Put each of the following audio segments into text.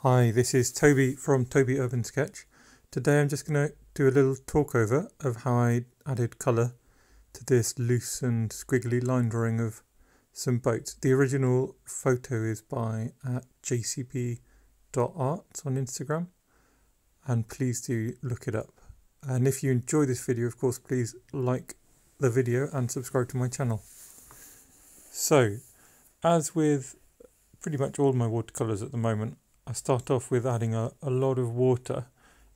Hi, this is Toby from Toby Urbansketch. Today I'm just going to do a little talk over of how I added colour to this loose and squiggly line drawing of some boats. The original photo is by jcb.art on Instagram, and please do look it up. And if you enjoy this video, of course, please like the video and subscribe to my channel. So, as with pretty much all my watercolours at the moment, I start off with adding a lot of water.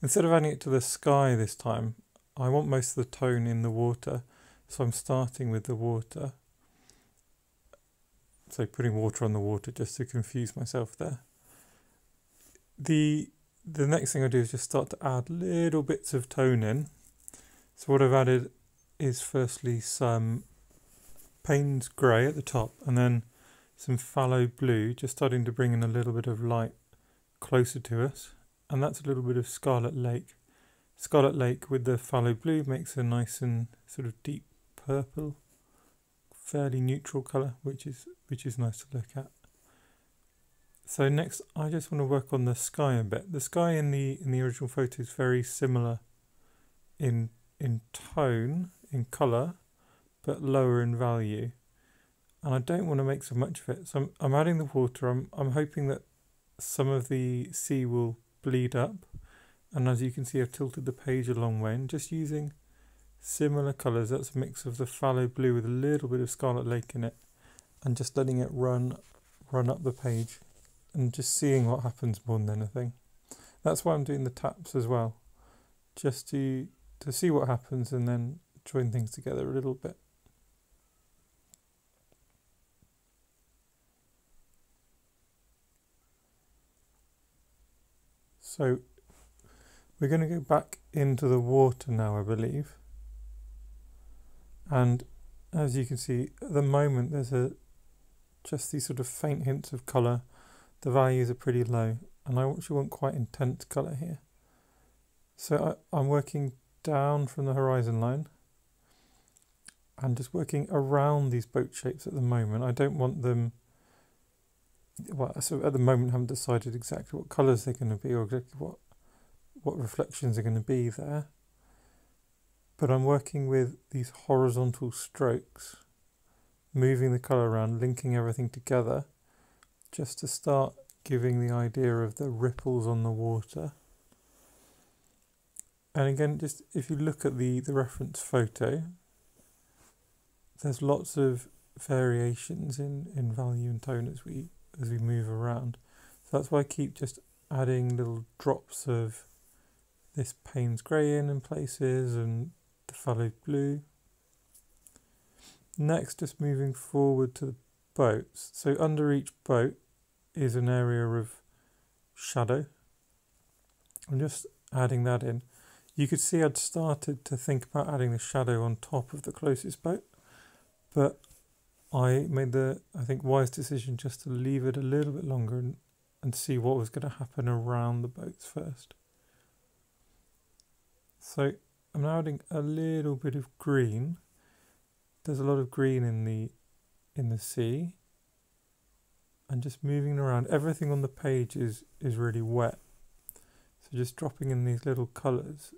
Instead of adding it to the sky this time, I want most of the tone in the water, so I'm starting with the water. So putting water on the water just to confuse myself there. The next thing I do is just start to add little bits of tone in. So what I've added is firstly some Payne's grey at the top, and then some fallow blue, just starting to bring in a little bit of light closer to us, and that's a little bit of Scarlet Lake. Scarlet Lake with the fallow blue makes a nice and sort of deep purple, fairly neutral colour, which is nice to look at. So next I just want to work on the sky a bit. The sky in the original photo is very similar in tone, in colour, but lower in value. And I don't want to make so much of it. So I'm adding the water. I'm hoping that some of the sea will bleed up, and as you can see I've tilted the page a long way and just using similar colours. That's a mix of the fallow blue with a little bit of Scarlet Lake in it, and just letting it run up the page and just seeing what happens more than anything. That's why I'm doing the taps as well, just to see what happens and then join things together a little bit. So we're going to go back into the water now, I believe. And as you can see, at the moment there's just these sort of faint hints of colour. The values are pretty low, and I actually want quite intense colour here. So I'm working down from the horizon line and just working around these boat shapes at the moment. I don't want them... Well, so at the moment I haven't decided exactly what colours they're going to be or exactly what reflections are going to be there. But I'm working with these horizontal strokes, moving the colour around, linking everything together, just to start giving the idea of the ripples on the water. And again, just if you look at the reference photo, there's lots of variations in value and tone as we move around. So that's why I keep just adding little drops of this Payne's grey in places and the fallow blue. Next, just moving forward to the boats. So under each boat is an area of shadow. I'm just adding that in. You could see I'd started to think about adding the shadow on top of the closest boat, but I made the, I think, wise decision just to leave it a little bit longer and see what was going to happen around the boats first. So I'm now adding a little bit of green. There's a lot of green in the sea, and just moving around. Everything on the page is really wet, so just dropping in these little colours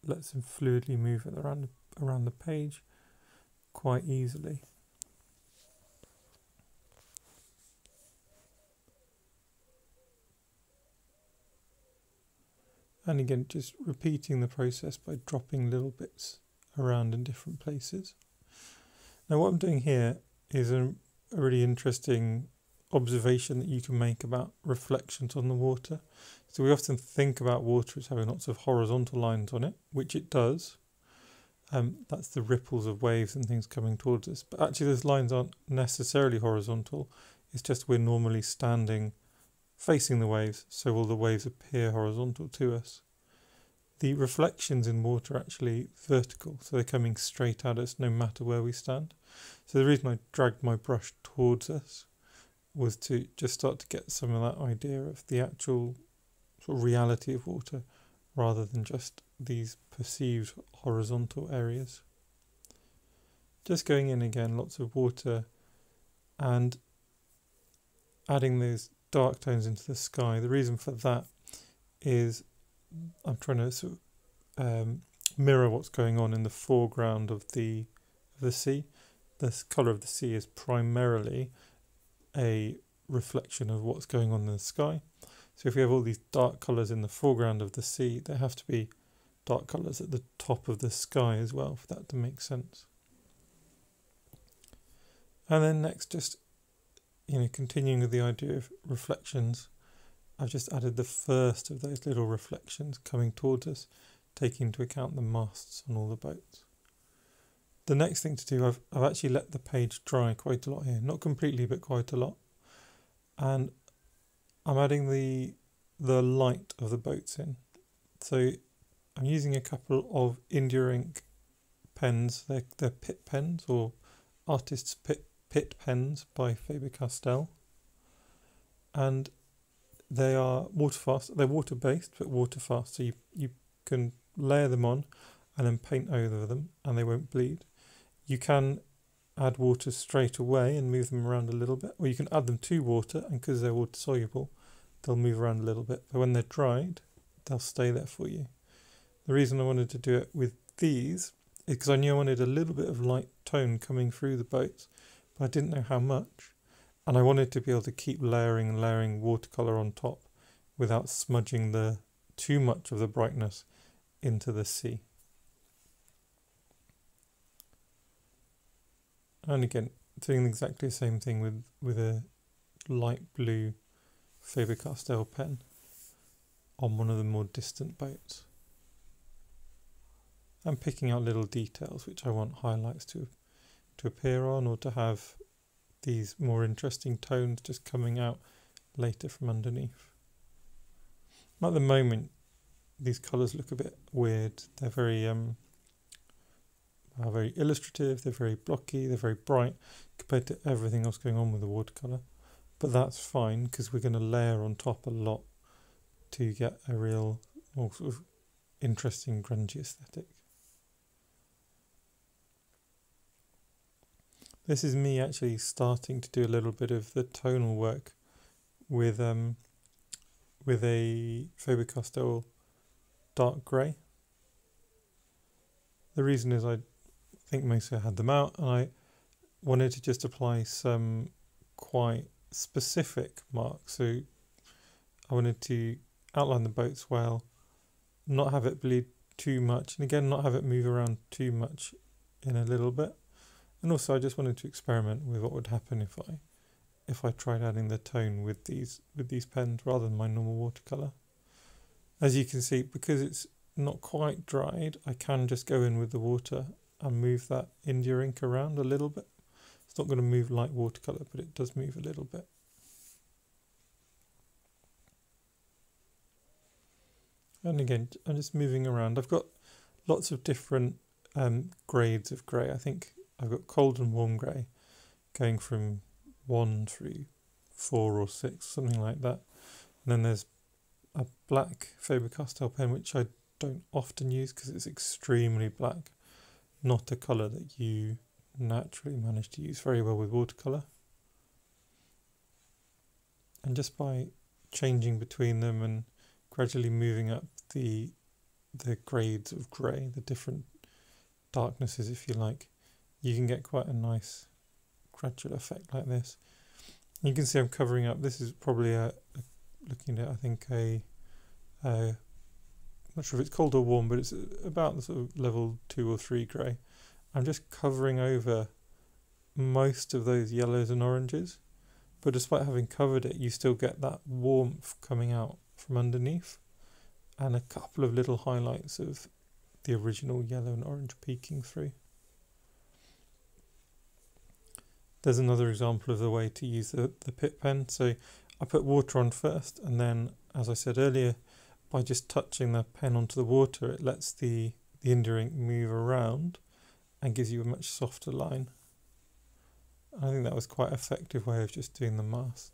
lets them fluidly move it around the page quite easily. And again, just repeating the process by dropping little bits around in different places. Now what I'm doing here is a really interesting observation that you can make about reflections on the water. So we often think about water as having lots of horizontal lines on it, which it does. That's the ripples of waves and things coming towards us. But actually those lines aren't necessarily horizontal. It's just we're normally standing facing the waves, so all the waves appear horizontal to us. The reflections in water are actually vertical, so they're coming straight at us no matter where we stand. So the reason I dragged my brush towards us was to just start to get some of that idea of the actual sort of reality of water, rather than just these perceived horizontal areas. Just going in again, lots of water, and adding those dark tones into the sky. The reason for that is I'm trying to sort of mirror what's going on in the foreground of the sea. The colour of the sea is primarily a reflection of what's going on in the sky. So if we have all these dark colours in the foreground of the sea, there have to be dark colours at the top of the sky as well for that to make sense. And then next, just continuing with the idea of reflections, I've just added the first of those little reflections coming towards us, taking into account the masts on all the boats. The next thing to do, I've actually let the page dry quite a lot here, not completely but quite a lot, and I'm adding the light of the boats in. So I'm using a couple of India ink pens. They're Pitt pens, or Artist's Pitt pens by Faber-Castell, and they are water-fast. They're water-based but water-fast, so you can layer them on and then paint over them and they won't bleed. You can add water straight away and move them around a little bit, or you can add them to water, and because they're water soluble they'll move around a little bit, but when they're dried they'll stay there for you. The reason I wanted to do it with these is because I knew I wanted a little bit of light tone coming through the boats, but I didn't know how much, and I wanted to be able to keep layering and layering watercolour on top without smudging too much of the brightness into the sea. And again, doing exactly the same thing with a light blue Faber-Castell pen on one of the more distant boats. I'm picking out little details which I want highlights to appear on, or to have these more interesting tones just coming out later from underneath. At the moment, these colours look a bit weird. They're very illustrative, they're very blocky, they're very bright compared to everything else going on with the watercolour. But that's fine, because we're going to layer on top a lot to get a real, more sort of interesting grungy aesthetic. This is me actually starting to do a little bit of the tonal work with a Faber-Castell dark grey. The reason is I think mostly I had them out and I wanted to just apply some quite specific marks. So I wanted to outline the boats well, not have it bleed too much, and again not have it move around too much in a little bit. And also I just wanted to experiment with what would happen if I tried adding the tone with these pens rather than my normal watercolour. As you can see, because it's not quite dried, I can just go in with the water and move that India ink around a little bit. It's not going to move like watercolour, but it does move a little bit. And again, I'm just moving around. I've got lots of different grades of grey. I think I've got cold and warm grey, going from 1 through 4 or 6, something like that. And then there's a black Faber-Castell pen, which I don't often use because it's extremely black, not a colour that you naturally manage to use very well with watercolour. And just by changing between them and gradually moving up the grades of grey, the different darknesses if you like, you can get quite a nice gradual effect like this. You can see I'm covering up. This is probably looking at, I think, I'm not sure if it's cold or warm, but it's about the sort of level 2 or 3 grey. I'm just covering over most of those yellows and oranges, but despite having covered it, you still get that warmth coming out from underneath and a couple of little highlights of the original yellow and orange peeking through. There's another example of the way to use the Pitt pen. So I put water on first, and then, as I said earlier, by just touching the pen onto the water, it lets the India ink move around and gives you a much softer line. I think that was quite an effective way of just doing the mast.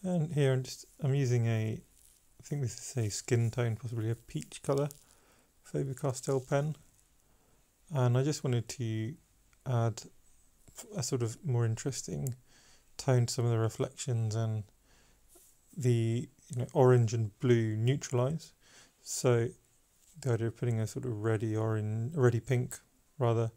And here I'm using I think this is a skin tone, possibly a peach colour Faber-Castell pen. and I just wanted to add a sort of more interesting tone to some of the reflections, and the orange and blue neutralize. So the idea of putting a sort of reddy pink rather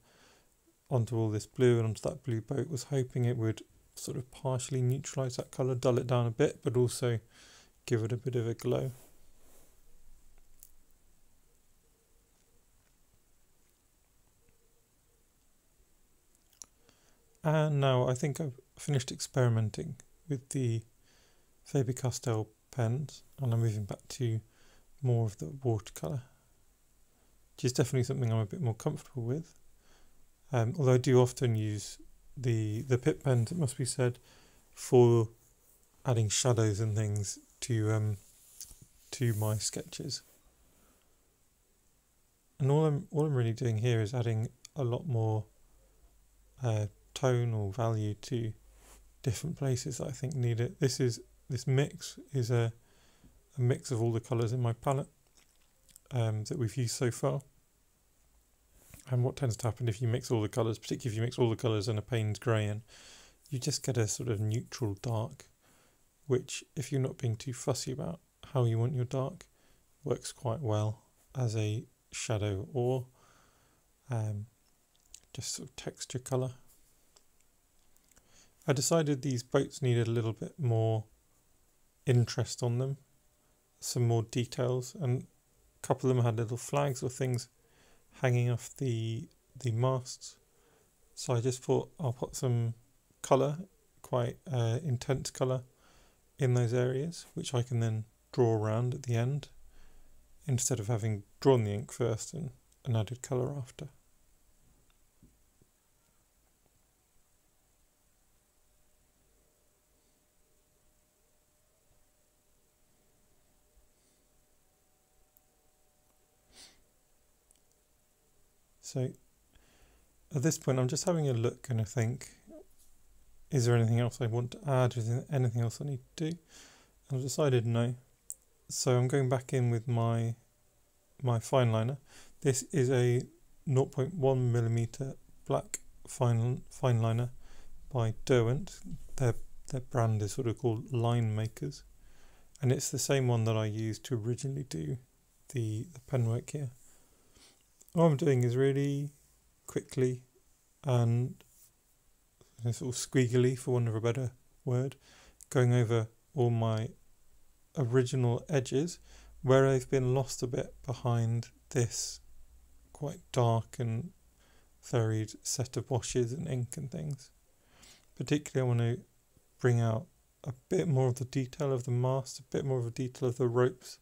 onto all this blue and onto that blue boat was hoping it would sort of partially neutralize that colour, dull it down a bit, but also give it a bit of a glow. And now I think I've finished experimenting with the Faber-Castell pens, and I'm moving back to more of the watercolour, which is definitely something I'm a bit more comfortable with. Although I do often use the Pitt pens, it must be said, for adding shadows and things to my sketches. And all I'm really doing here is adding a lot more tone or value to different places that I think need it. This mix is a mix of all the colours in my palette that we've used so far. And what tends to happen if you mix all the colours, particularly if you mix all the colours and a Payne's grey in, you just get a sort of neutral dark, which, if you're not being too fussy about how you want your dark, works quite well as a shadow or just sort of texture colour. I decided these boats needed a little bit more interest on them, some more details, and a couple of them had little flags or things hanging off the masts. So I just thought I'll put some colour, quite intense colour, in those areas, which I can then draw around at the end, instead of having drawn the ink first and added colour after. So at this point I'm just having a look and I think, is there anything else I want to add? Is there anything else I need to do? And I've decided no. So I'm going back in with my fine liner. This is a 0.1mm black fine liner by Derwent. Their brand is sort of called Line Makers, and it's the same one that I used to originally do the penwork here. What I'm doing is really quickly and sort of squiggly, for want of a better word, going over all my original edges where I've been lost a bit behind this quite dark and varied set of washes and ink and things. Particularly I want to bring out a bit more of the detail of the mast, a bit more of the detail of the ropes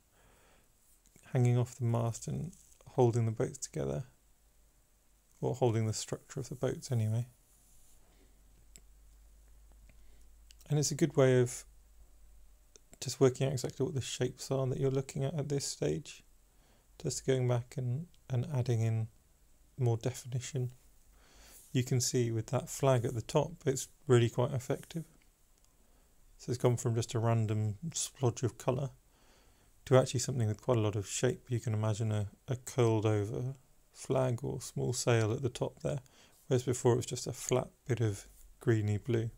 hanging off the mast and holding the boats together, or holding the structure of the boats anyway. And it's a good way of just working out exactly what the shapes are that you're looking at this stage, just going back and adding in more definition. You can see with that flag at the top, it's really quite effective. So it's gone from just a random splodge of colour to actually something with quite a lot of shape. You can imagine a curled over flag or small sail at the top there, whereas before it was just a flat bit of greeny blue.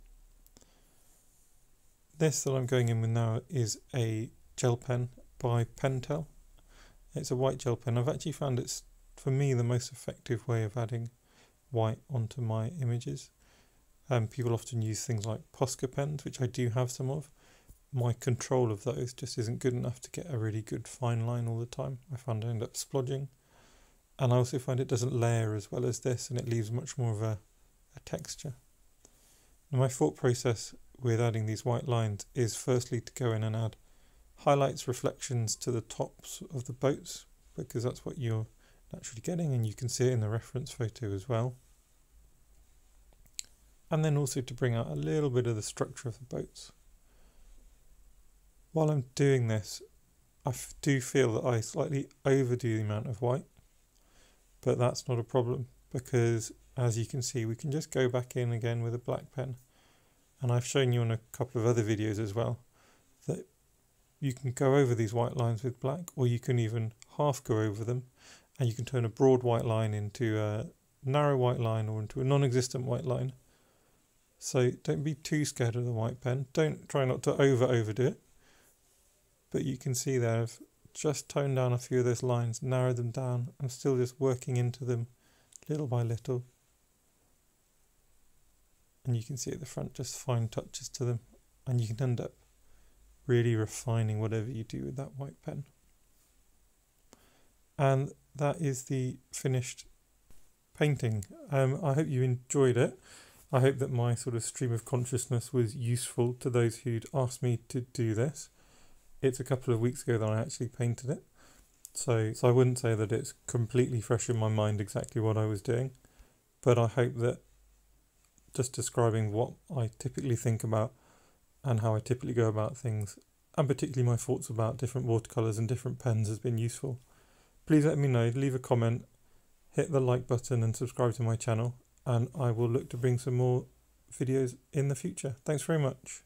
This that I'm going in with now is a gel pen by Pentel. It's a white gel pen. I've actually found it's, for me, the most effective way of adding white onto my images. People often use things like Posca pens, which I do have some of. My control of those just isn't good enough to get a really good fine line all the time. I find I end up splodging. And I also find it doesn't layer as well as this, and it leaves much more of a texture. Now my thought process with adding these white lines is firstly to go in and add highlights, reflections to the tops of the boats, because that's what you're naturally getting, and you can see it in the reference photo as well. And then also to bring out a little bit of the structure of the boats. While I'm doing this, I do feel that I slightly overdo the amount of white, but that's not a problem, because as you can see, we can just go back in again with a black pen. And I've shown you on a couple of other videos as well that you can go over these white lines with black, or you can even half go over them, and you can turn a broad white line into narrow white line or into a non-existent white line. So don't be too scared of the white pen. Don't try not to overdo it. But you can see there, I've just toned down a few of those lines, narrowed them down. I'm still just working into them little by little. And you can see at the front just fine touches to them. And you can end up really refining whatever you do with that white pen. And that is the finished painting. I hope you enjoyed it. I hope that my sort of stream of consciousness was useful to those who'd asked me to do this. It's a couple of weeks ago that I actually painted it. So I wouldn't say that it's completely fresh in my mind exactly what I was doing. But I hope that just describing what I typically think about and how I typically go about things, and particularly my thoughts about different watercolours and different pens, has been useful. Please let me know, leave a comment, hit the like button and subscribe to my channel, and I will look to bring some more videos in the future. Thanks very much.